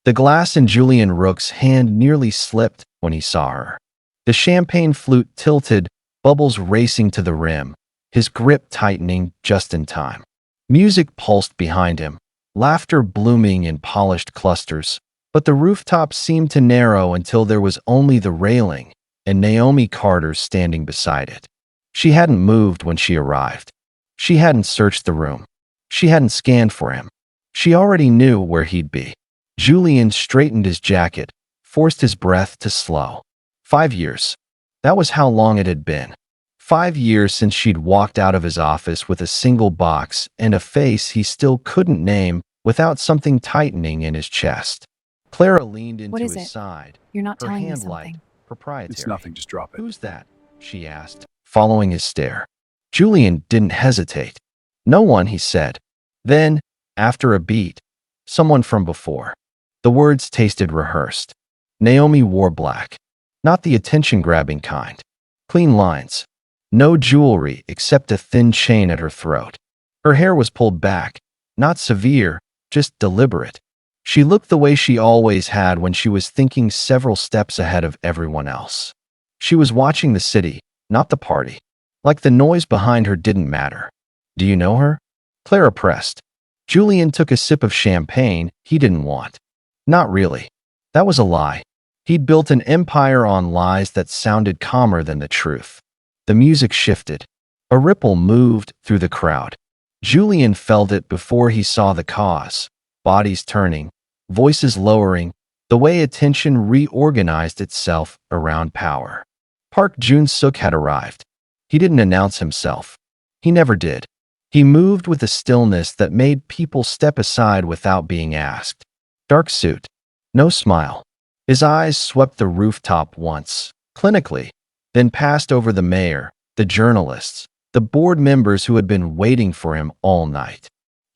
The glass in Julian Rook's hand nearly slipped when he saw her. The champagne flute tilted, bubbles racing to the rim, his grip tightening just in time. Music pulsed behind him, laughter blooming in polished clusters, but the rooftop seemed to narrow until there was only the railing and Naomi Carter standing beside it. She hadn't moved when she arrived. She hadn't searched the room. She hadn't scanned for him. She already knew where he'd be. Julian straightened his jacket, forced his breath to slow. 5 years. That was how long it had been. 5 years since she'd walked out of his office with a single box and a face he still couldn't name without something tightening in his chest. Clara leaned into his side. You're not her telling me hand something. light, proprietary. It's nothing, just drop it. Who's that? She asked, following his stare. Julian didn't hesitate. No one, he said. Then, after a beat, someone from before. The words tasted rehearsed. Naomi wore black. Not the attention-grabbing kind. Clean lines. No jewelry except a thin chain at her throat. Her hair was pulled back, not severe, just deliberate. She looked the way she always had when she was thinking several steps ahead of everyone else. She was watching the city, not the party. Like the noise behind her didn't matter. Do you know her? Clara pressed. Julian took a sip of champagne he didn't want. Not really. That was a lie. He'd built an empire on lies that sounded calmer than the truth. The music shifted. A ripple moved through the crowd. Julian felt it before he saw the cause. Bodies turning, voices lowering, the way attention reorganized itself around power. Park Jun-suk had arrived. He didn't announce himself. He never did. He moved with a stillness that made people step aside without being asked. Dark suit. No smile. His eyes swept the rooftop once, clinically, then passed over the mayor, the journalists, the board members who had been waiting for him all night.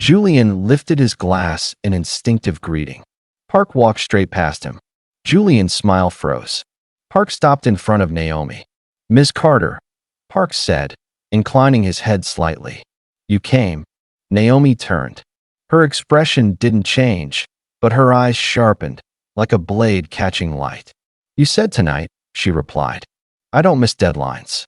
Julian lifted his glass in instinctive greeting. Park walked straight past him. Julian's smile froze. Park stopped in front of Naomi. Ms. Carter, Park said, inclining his head slightly. You came. Naomi turned. Her expression didn't change, but her eyes sharpened, like a blade catching light. You said tonight, she replied. I don't miss deadlines.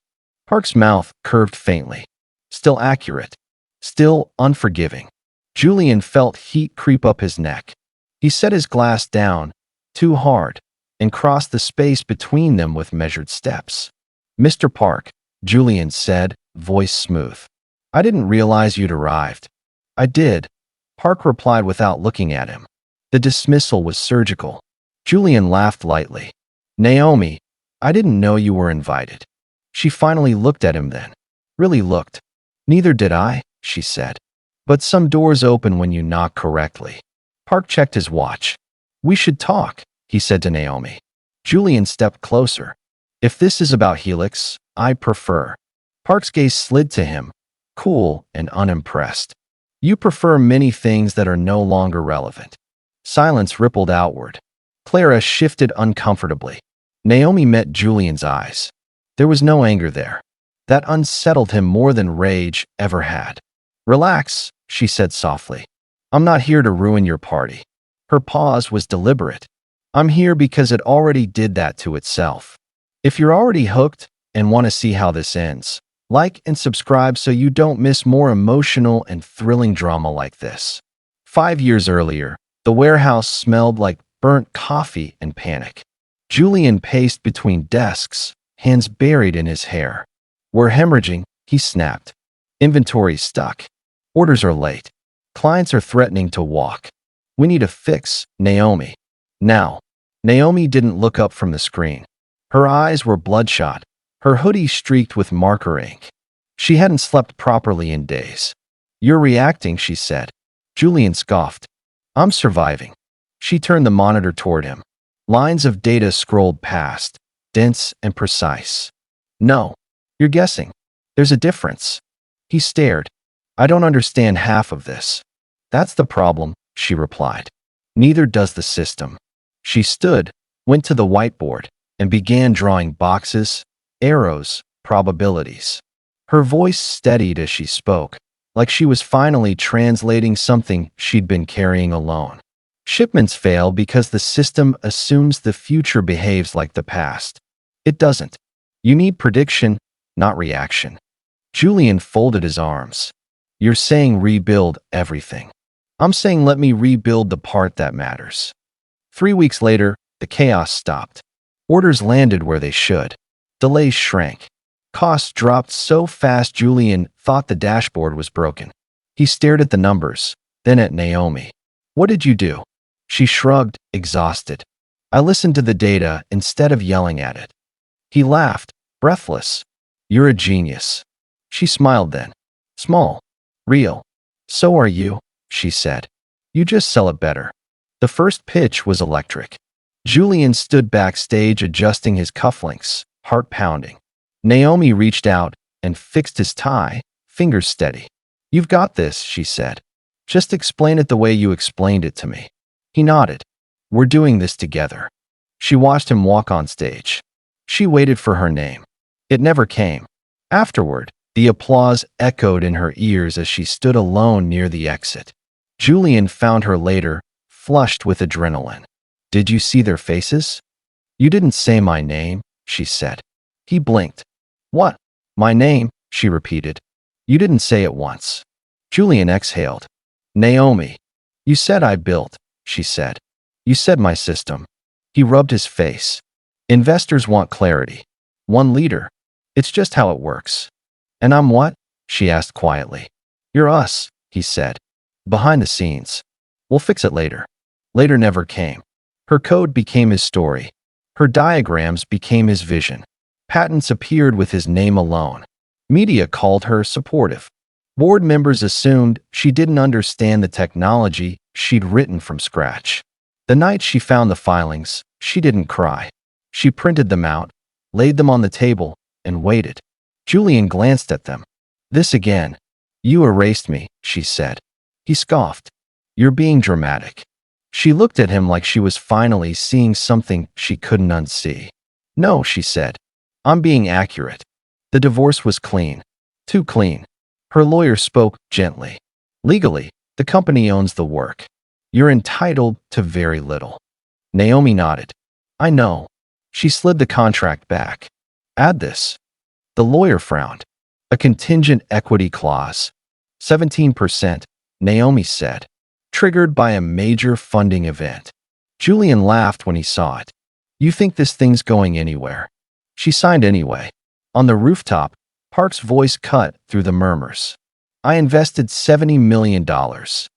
Park's mouth curved faintly. Still accurate. Still unforgiving. Julian felt heat creep up his neck. He set his glass down, too hard, and crossed the space between them with measured steps. Mr. Park, Julian said, voice smooth. I didn't realize you'd arrived. I did, Park replied without looking at him. The dismissal was surgical. Julian laughed lightly. Naomi, I didn't know you were invited. She finally looked at him then. Really looked. Neither did I, she said. But some doors open when you knock correctly. Park checked his watch. We should talk, he said to Naomi. Julian stepped closer. If this is about Helix, I prefer. Park's gaze slid to him, cool and unimpressed. You prefer many things that are no longer relevant. Silence rippled outward. Clara shifted uncomfortably. Naomi met Julian's eyes. There was no anger there. That unsettled him more than rage ever had. Relax, she said softly. I'm not here to ruin your party. Her pause was deliberate. I'm here because it already did that to itself. If you're already hooked and want to see how this ends, like and subscribe so you don't miss more emotional and thrilling drama like this. 5 years earlier, the warehouse smelled like burnt coffee and panic. Julian paced between desks, hands buried in his hair. We're hemorrhaging, he snapped. Inventory's stuck. Orders are late. Clients are threatening to walk. We need a fix, Naomi. Now. Naomi didn't look up from the screen. Her eyes were bloodshot, her hoodie streaked with marker ink. She hadn't slept properly in days. You're reacting, she said. Julian scoffed. I'm surviving. She turned the monitor toward him. Lines of data scrolled past, dense and precise. No, you're guessing. There's a difference. He stared. I don't understand half of this. That's the problem, she replied. Neither does the system. She stood, went to the whiteboard, and began drawing boxes, arrows, probabilities. Her voice steadied as she spoke, like she was finally translating something she'd been carrying alone. Shipments fail because the system assumes the future behaves like the past. It doesn't. You need prediction, not reaction. Julian folded his arms. You're saying rebuild everything. I'm saying let me rebuild the part that matters. 3 weeks later, the chaos stopped. Orders landed where they should. Delays shrank. Costs dropped so fast Julian thought the dashboard was broken. He stared at the numbers, then at Naomi. What did you do? She shrugged, exhausted. I listened to the data instead of yelling at it. He laughed, breathless. You're a genius. She smiled then. Small. Real. So are you, she said. You just sell it better. The first pitch was electric. Julian stood backstage adjusting his cufflinks, heart pounding. Naomi reached out and fixed his tie, fingers steady. You've got this, she said. Just explain it the way you explained it to me. He nodded. We're doing this together. She watched him walk on stage. She waited for her name. It never came. Afterward, the applause echoed in her ears as she stood alone near the exit. Julian found her later, flushed with adrenaline. Did you see their faces? You didn't say my name, she said. He blinked. What? My name, she repeated. You didn't say it once. Julian exhaled. Naomi. You said I built, she said. You said my system. He rubbed his face. Investors want clarity. One leader. It's just how it works. And I'm what? She asked quietly. You're us, he said. Behind the scenes. We'll fix it later. Later never came. Her code became his story. Her diagrams became his vision. Patents appeared with his name alone. Media called her supportive. Board members assumed she didn't understand the technology she'd written from scratch. The night she found the filings, she didn't cry. She printed them out, laid them on the table, and waited. Julian glanced at them. This again. You erased me, she said. He scoffed. You're being dramatic. She looked at him like she was finally seeing something she couldn't unsee. No, she said. I'm being accurate. The divorce was clean. Too clean. Her lawyer spoke gently. Legally, the company owns the work. You're entitled to very little. Naomi nodded. I know. She slid the contract back. Add this. The lawyer frowned. A contingent equity clause. 17%, Naomi said. Triggered by a major funding event. Julian laughed when he saw it. You think this thing's going anywhere? She signed anyway. On the rooftop, Park's voice cut through the murmurs. I invested $70 million,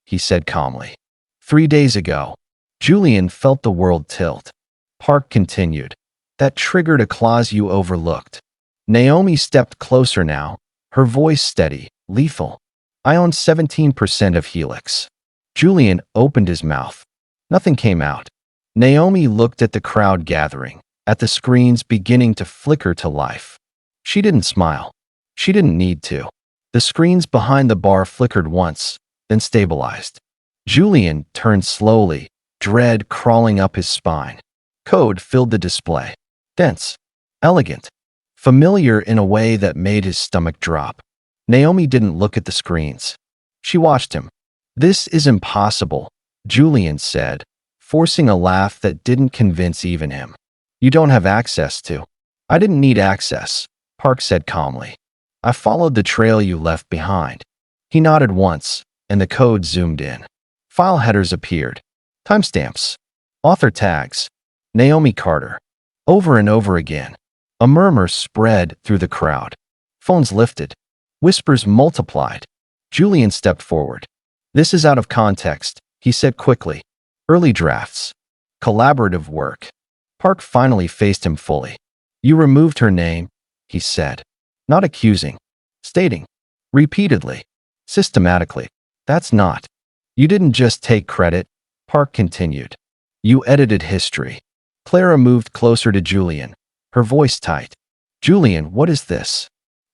he said calmly. 3 days ago. Julian felt the world tilt. Park continued. That triggered a clause you overlooked. Naomi stepped closer now, her voice steady, lethal. I own 17% of Helix. Julian opened his mouth. Nothing came out. Naomi looked at the crowd gathering, at the screens beginning to flicker to life. She didn't smile. She didn't need to. The screens behind the bar flickered once, then stabilized. Julian turned slowly, dread crawling up his spine. Code filled the display. Dense. Elegant. Familiar in a way that made his stomach drop. Naomi didn't look at the screens. She watched him. This is impossible, Julian said, forcing a laugh that didn't convince even him. You don't have access to. I didn't need access, Park said calmly. I followed the trail you left behind. He nodded once, and the code zoomed in. File headers appeared. Timestamps. Author tags. Naomi Carter. Over and over again. A murmur spread through the crowd. Phones lifted. Whispers multiplied. Julian stepped forward. This is out of context, he said quickly. Early drafts. Collaborative work. Park finally faced him fully. You removed her name, he said. Not accusing. Stating. Repeatedly. Systematically. That's not. You didn't just take credit, Park continued. You edited history. Clara moved closer to Julian, her voice tight. Julian, what is this?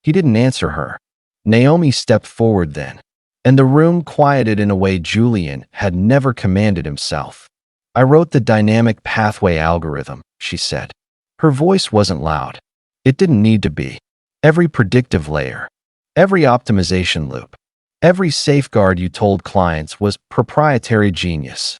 He didn't answer her. Naomi stepped forward then, and the room quieted in a way Julian had never commanded himself. I wrote the dynamic pathway algorithm, she said. Her voice wasn't loud. It didn't need to be. Every predictive layer, every optimization loop, every safeguard you told clients was proprietary genius.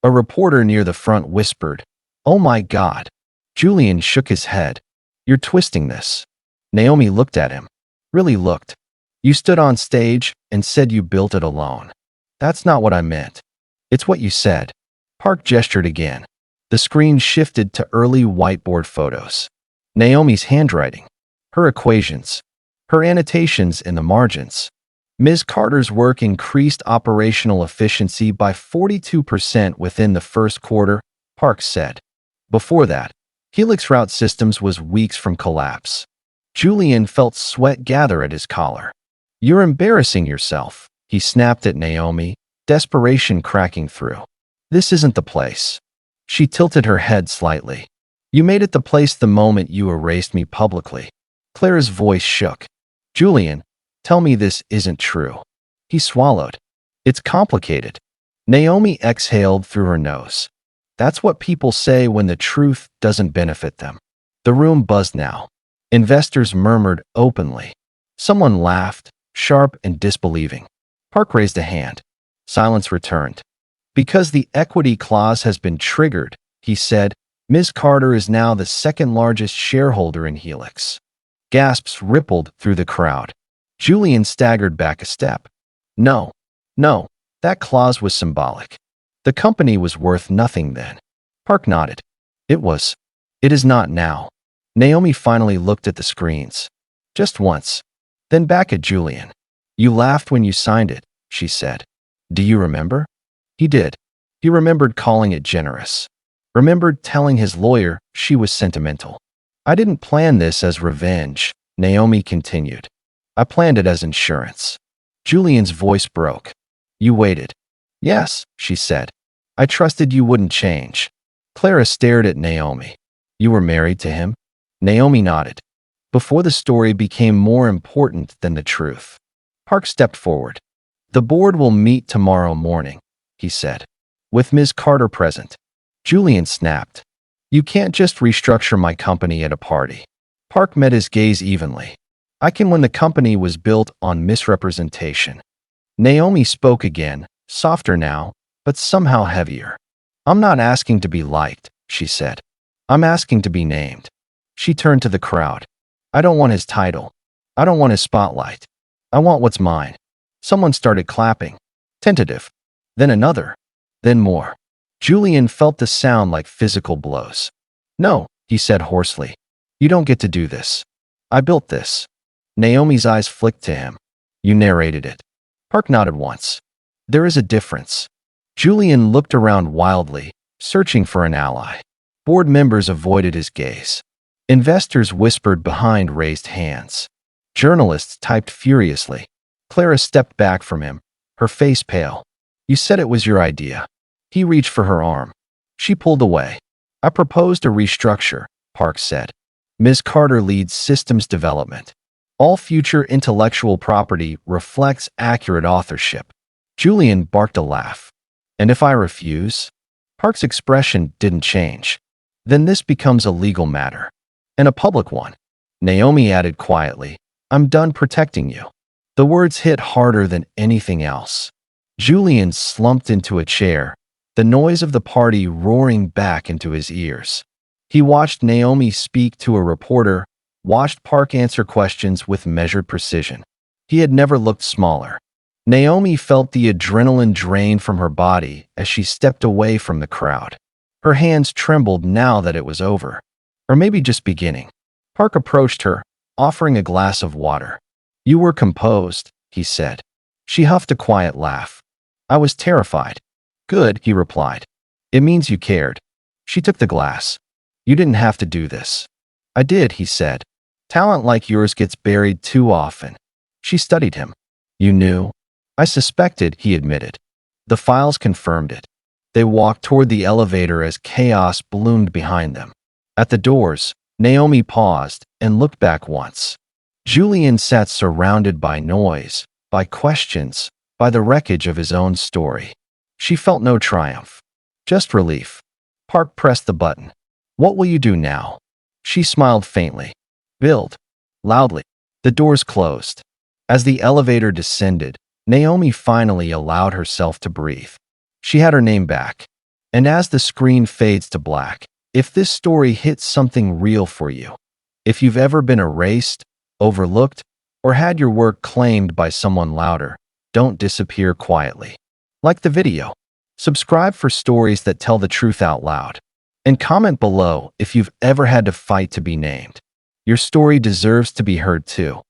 A reporter near the front whispered, "Oh my God." Julian shook his head. "You're twisting this." Naomi looked at him. Really looked. "You stood on stage and said you built it alone." "That's not what I meant." "It's what you said." Park gestured again. The screen shifted to early whiteboard photos. Naomi's handwriting. Her equations. Her annotations in the margins. Ms. Carter's work increased operational efficiency by 42% within the first quarter, Park said. Before that, Helix Route Systems was weeks from collapse. Julian felt sweat gather at his collar. "You're embarrassing yourself," he snapped at Naomi, desperation cracking through. "This isn't the place." She tilted her head slightly. "You made it the place the moment you erased me publicly." Claire's voice shook. "Julian, tell me this isn't true." He swallowed. "It's complicated." Naomi exhaled through her nose. "That's what people say when the truth doesn't benefit them." The room buzzed now. Investors murmured openly. Someone laughed, sharp and disbelieving. Park raised a hand. Silence returned. "Because the equity clause has been triggered," he said, "Ms. Carter is now the second largest shareholder in Helix." Gasps rippled through the crowd. Julian staggered back a step. No, that clause was symbolic. The company was worth nothing then. Park nodded. It was. It is not now. Naomi finally looked at the screens. Just once. Then back at Julian. "You laughed when you signed it," she said. "Do you remember?" He did. He remembered calling it generous. Remembered telling his lawyer she was sentimental. "I didn't plan this as revenge," Naomi continued. "I planned it as insurance." Julian's voice broke. "You waited." "Yes," she said. "I trusted you wouldn't change." Clara stared at Naomi. "You were married to him?" Naomi nodded. "Before the story became more important than the truth." Park stepped forward. "The board will meet tomorrow morning," he said, "with Ms. Carter present." Julian snapped. "You can't just restructure my company at a party." Park met his gaze evenly. "I can when the company was built on misrepresentation." Naomi spoke again, softer now, but somehow heavier. "I'm not asking to be liked," she said. "I'm asking to be named." She turned to the crowd. "I don't want his title. I don't want his spotlight. I want what's mine." Someone started clapping. Tentative. Then another. Then more. Julian felt the sound like physical blows. "No," he said hoarsely. "You don't get to do this. I built this." Naomi's eyes flicked to him. "You narrated it." Park nodded once. "There is a difference." Julian looked around wildly, searching for an ally. Board members avoided his gaze. Investors whispered behind raised hands. Journalists typed furiously. Clara stepped back from him, her face pale. "You said it was your idea." He reached for her arm. She pulled away. "I proposed a restructure," Park said. "Ms. Carter leads systems development. All future intellectual property reflects accurate authorship." Julian barked a laugh. "And if I refuse?" Park's expression didn't change. "Then this becomes a legal matter. And a public one." Naomi added quietly, "I'm done protecting you." The words hit harder than anything else. Julian slumped into a chair, the noise of the party roaring back into his ears. He watched Naomi speak to a reporter, watched Park answer questions with measured precision. He had never looked smaller. Naomi felt the adrenaline drain from her body as she stepped away from the crowd. Her hands trembled now that it was over. Or maybe just beginning. Park approached her, offering a glass of water. "You were composed," he said. She huffed a quiet laugh. "I was terrified." "Good," he replied. "It means you cared." She took the glass. "You didn't have to do this." "I did," he said. "Talent like yours gets buried too often." She studied him. "You knew?" "I suspected," he admitted. The files confirmed it. They walked toward the elevator as chaos bloomed behind them. At the doors, Naomi paused and looked back once. Julian sat surrounded by noise, by questions, by the wreckage of his own story. She felt no triumph, just relief. Park pressed the button. "What will you do now?" She smiled faintly. "Build." Loudly. The doors closed. As the elevator descended, Naomi finally allowed herself to breathe. She had her name back. And as the screen fades to black, if this story hits something real for you, if you've ever been erased, overlooked, or had your work claimed by someone louder, don't disappear quietly. Like the video, subscribe for stories that tell the truth out loud, and comment below if you've ever had to fight to be named. Your story deserves to be heard too.